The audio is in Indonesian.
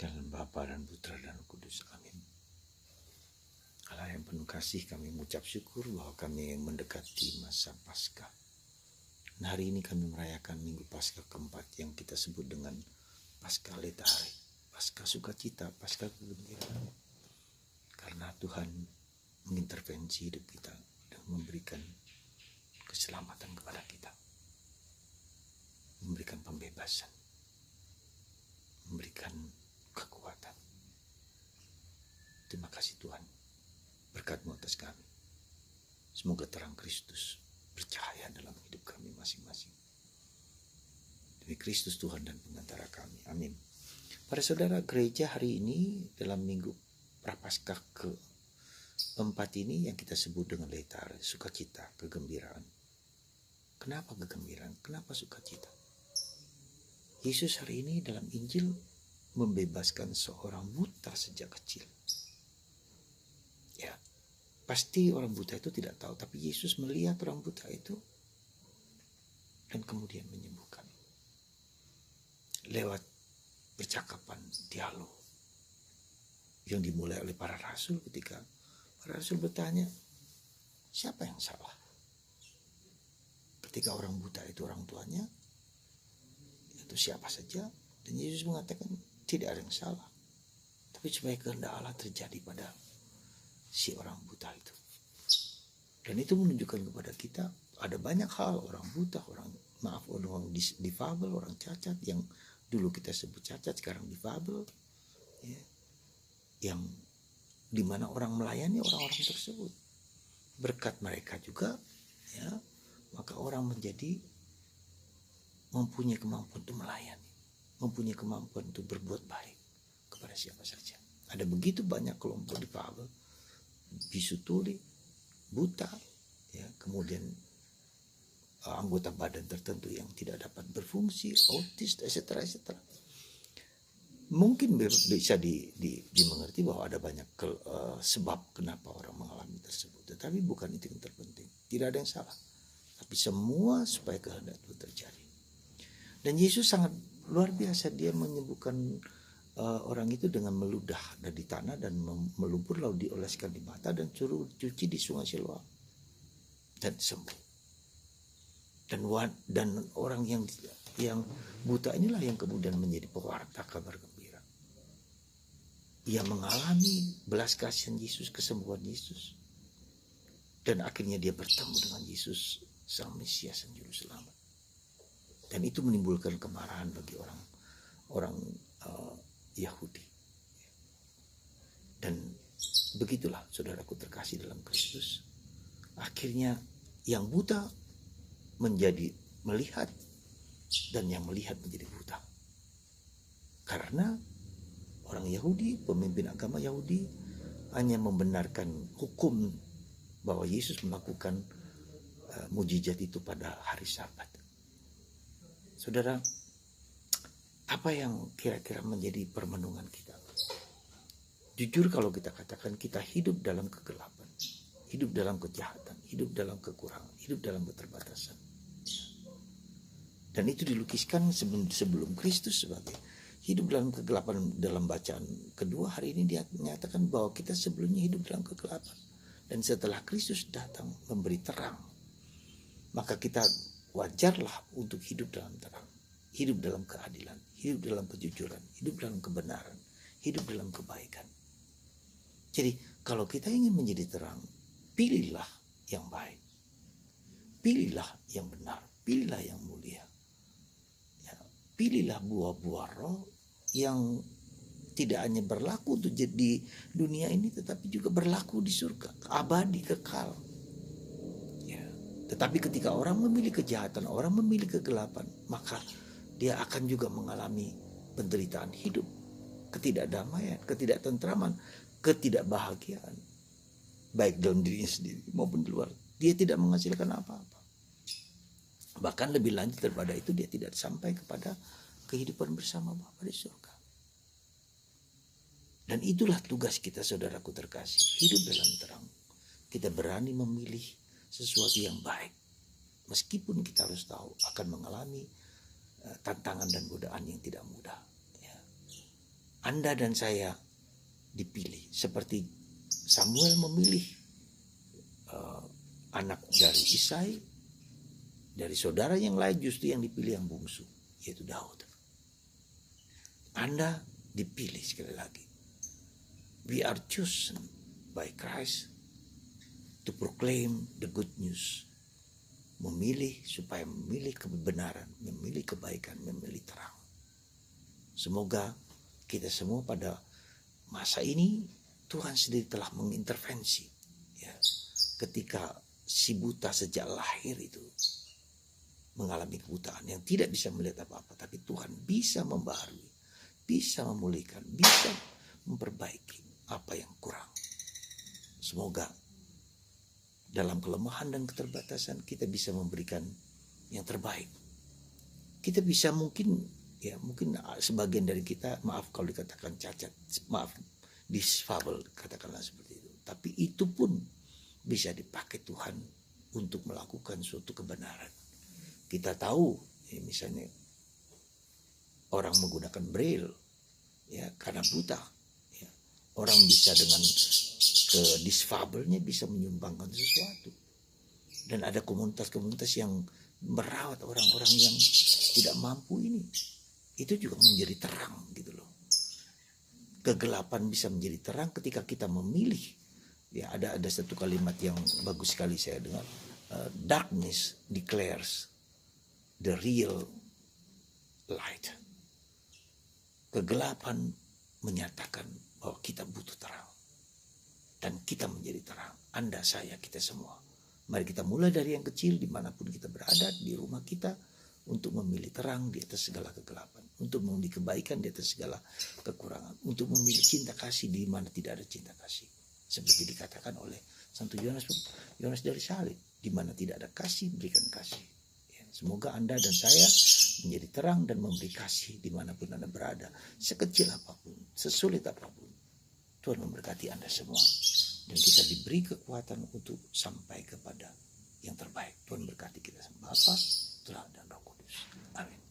Dalam Bapa dan Putra dan Roh Kudus. Amin. Allah yang penuh kasih, kami mengucap syukur bahwa kami mendekati masa Paskah. Nah, hari ini kami merayakan Minggu Paskah keempat yang kita sebut dengan Paskah Letare, Paskah sukacita, Paskah kegembiraan. Karena Tuhan mengintervensi hidup kita dan memberikan keselamatan kepada kita, memberikan pembebasan, memberikan kekuatan. Terima kasih Tuhan, berkat-Mu atas kami. Semoga terang Kristus bercahaya dalam hidup kami masing-masing. Demi Kristus Tuhan dan pengantara kami. Amin. Para saudara, gereja hari ini dalam Minggu Prapaskah keempat ini yang kita sebut dengan Letare, sukacita, kegembiraan. Kenapa kegembiraan? Kenapa sukacita? Yesus hari ini dalam Injil membebaskan seorang buta sejak kecil. Ya, pasti orang buta itu tidak tahu, tapi Yesus melihat orang buta itu dan kemudian menyembuhkan. Lewat percakapan, dialog yang dimulai oleh para rasul ketika para rasul bertanya, siapa yang salah? Ketika orang buta itu orang tuanya, itu siapa saja, dan Yesus mengatakan tidak ada yang salah, tapi supaya kehendak Allah terjadi pada si orang buta itu. Dan itu menunjukkan kepada kita ada banyak hal, orang buta, orang difabel, orang cacat, yang dulu kita sebut cacat sekarang difabel, ya, yang dimana orang melayani orang-orang tersebut. Berkat mereka juga, ya, maka orang menjadi mempunyai kemampuan untuk melayani, mempunyai kemampuan untuk berbuat baik kepada siapa saja. Ada begitu banyak kelompok difabel, bisu tuli, buta, ya, kemudian anggota badan tertentu yang tidak dapat berfungsi, autis, etc. Mungkin bisa dimengerti bahwa ada banyak sebab kenapa orang mengalami tersebut, tetapi bukan itu yang terpenting. Tidak ada yang salah, tapi semua supaya kehendak itu terjadi. Dan Yesus sangat luar biasa, dia menyembuhkan orang itu dengan meludah dari tanah dan melumpur, lalu dioleskan di mata dan suruh cuci di sungai Siloam dan sembuh. Dan orang yang buta inilah yang kemudian menjadi pewarta kabar gembira. Ia mengalami belas kasihan Yesus, kesembuhan Yesus, dan akhirnya dia bertemu dengan Yesus sang Mesias dan Juru Selamat. Dan itu menimbulkan kemarahan bagi orang Yahudi. Dan begitulah saudaraku terkasih dalam Kristus. Akhirnya yang buta menjadi melihat, dan yang melihat menjadi buta. Karena orang Yahudi, pemimpin agama Yahudi, hanya membenarkan hukum bahwa Yesus melakukan mujizat itu pada hari Sabat. Saudara, apa yang kira-kira menjadi permenungan kita? Jujur kalau kita katakan kita hidup dalam kegelapan, hidup dalam kejahatan, hidup dalam kekurangan, hidup dalam keterbatasan. Dan itu dilukiskan sebelum Kristus sebagai hidup dalam kegelapan. Dalam bacaan kedua hari ini dia menyatakan bahwa kita sebelumnya hidup dalam kegelapan. Dan setelah Kristus datang memberi terang, maka kita wajarlah untuk hidup dalam terang, hidup dalam keadilan, hidup dalam kejujuran, hidup dalam kebenaran, hidup dalam kebaikan. Jadi kalau kita ingin menjadi terang, pilihlah yang baik, pilihlah yang benar, pilihlah yang mulia, ya, pilihlah buah-buah roh yang tidak hanya berlaku untuk di dunia ini, tetapi juga berlaku di surga, abadi, kekal. Tetapi ketika orang memilih kejahatan, orang memilih kegelapan, maka dia akan juga mengalami penderitaan hidup, ketidakdamaian, ketidaktentraman, ketidakbahagiaan, baik dalam dirinya sendiri maupun di luar. Dia tidak menghasilkan apa-apa. Bahkan lebih lanjut daripada itu, dia tidak sampai kepada kehidupan bersama Bapa di surga. Dan itulah tugas kita, saudaraku terkasih, hidup dalam terang. Kita berani memilih sesuatu yang baik, meskipun kita harus tahu akan mengalami tantangan dan godaan yang tidak mudah. Ya. Anda dan saya dipilih seperti Samuel memilih anak dari Isai, dari saudara yang lain justru yang dipilih yang bungsu, yaitu Daud. Anda dipilih sekali lagi. We are chosen by Christ to proclaim the good news. Memilih supaya memilih kebenaran, memilih kebaikan, memilih terang. Semoga kita semua pada masa ini Tuhan sendiri telah mengintervensi, ya, ketika si buta sejak lahir itu mengalami kebutaan yang tidak bisa melihat apa-apa, tapi Tuhan bisa membaharui, bisa memulihkan, bisa memperbaiki apa yang kurang. Semoga dalam kelemahan dan keterbatasan kita bisa memberikan yang terbaik. Kita bisa mungkin sebagian dari kita, maaf kalau dikatakan cacat, maaf, disfabel, katakanlah seperti itu. Tapi itu pun bisa dipakai Tuhan untuk melakukan suatu kebenaran. Kita tahu, misalnya orang menggunakan braille, ya, karena buta. Ya. Orang bisa dengan disfabelnya bisa menyumbangkan sesuatu. Dan ada komunitas-komunitas yang merawat orang-orang yang tidak mampu ini. Itu juga menjadi terang gitu loh. Kegelapan bisa menjadi terang ketika kita memilih. Ya, ada satu kalimat yang bagus sekali saya dengar. Darkness declares the real light. Kegelapan menyatakan bahwa kita butuh terang. Dan kita menjadi terang. Anda, saya, kita semua. Mari kita mulai dari yang kecil dimanapun kita berada, di rumah kita, untuk memilih terang di atas segala kegelapan. Untuk memilih kebaikan di atas segala kekurangan. Untuk memilih cinta kasih di mana tidak ada cinta kasih. Seperti dikatakan oleh Santo Yohanes dari Salib. Di mana tidak ada kasih, berikan kasih. Ya, semoga Anda dan saya menjadi terang dan memberi kasih dimanapun Anda berada. Sekecil apapun, sesulit apapun. Tuhan memberkati Anda semua. Dan kita diberi kekuatan untuk sampai kepada yang terbaik. Tuhan berkati kita semua. Bapa, Putra, dan Roh Kudus. Amin.